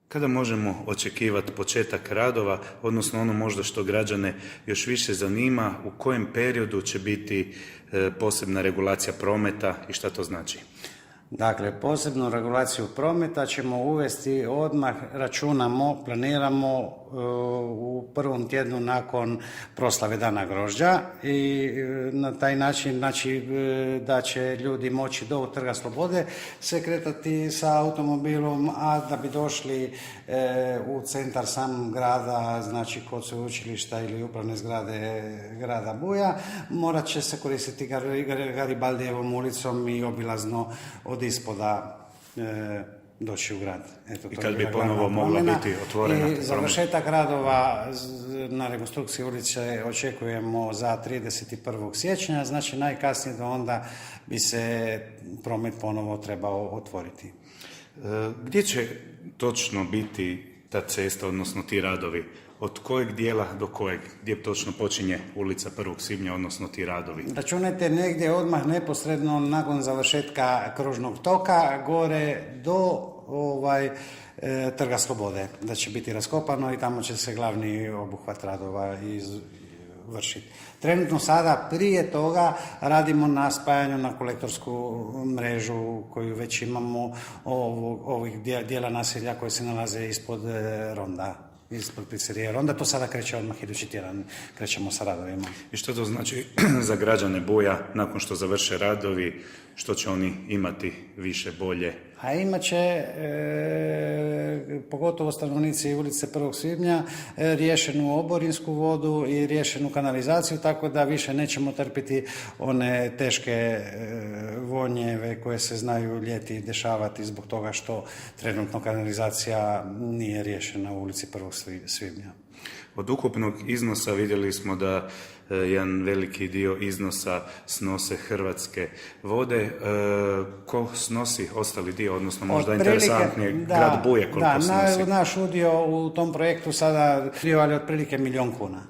Kada možemo očekivati početak radova, odnosno ono možda što građane još više zanima, u kojem periodu će biti posebna regulacija prometa i šta to znači? Dakle, posebnu regulaciju prometa ćemo uvesti odmah, računamo, planiramo u prvom tjednu nakon proslave Dana grožđa i na taj način znači, da će ljudi moći do Trga Slobode se kretati sa automobilom, a da bi došli u centar samog grada, znači kod sveučilišta ili upravne zgrade grada Buja, morat će se koristiti Garibaldijevom ulicom i obilazno od ispoda doći u grad. Eto, i kad bi ponovo mogla biti otvorena? I završetak radova na rekonstrukciji ulice očekujemo za 31. siječnja, znači najkasnije do onda bi se promet ponovo trebao otvoriti. Gdje će točno biti ta cesta, odnosno ti radovi? Od kojeg dijela do kojeg? Gdje točno počinje ulica 1. svibnja, odnosno ti radovi? Računajte negdje odmah neposredno nakon završetka kružnog toka gore do Trga Slobode, da će biti raskopano i tamo će se glavni obuhvat radova vršiti. Trenutno sada prije toga radimo na spajanju na kolektorsku mrežu koju već imamo ovih dijela naselja koji se nalaze ispod ronda. Ispod pizzerije Ronda, to sada kreće odmah idući tjedan, krećemo sa radovima. I što to znači za građane Buja nakon što završe radovi, što će oni imati više, bolje? A imat će, pogotovo stanovnici ulice 1. svibnja, riješenu oborinsku vodu i riješenu kanalizaciju, tako da više nećemo trpiti one teške vonjeve koje se znaju ljeti dešavati zbog toga što trenutno kanalizacija nije riješena u ulici 1. svibnja. Od ukupnog iznosa vidjeli smo da jedan veliki dio iznosa snose Hrvatske vode. Ko snosi ostali dio, odnosno možda interesantnije grad Buje koliko snosi? Naš udio u tom projektu sada bio ali otprilike 1 milijun kuna.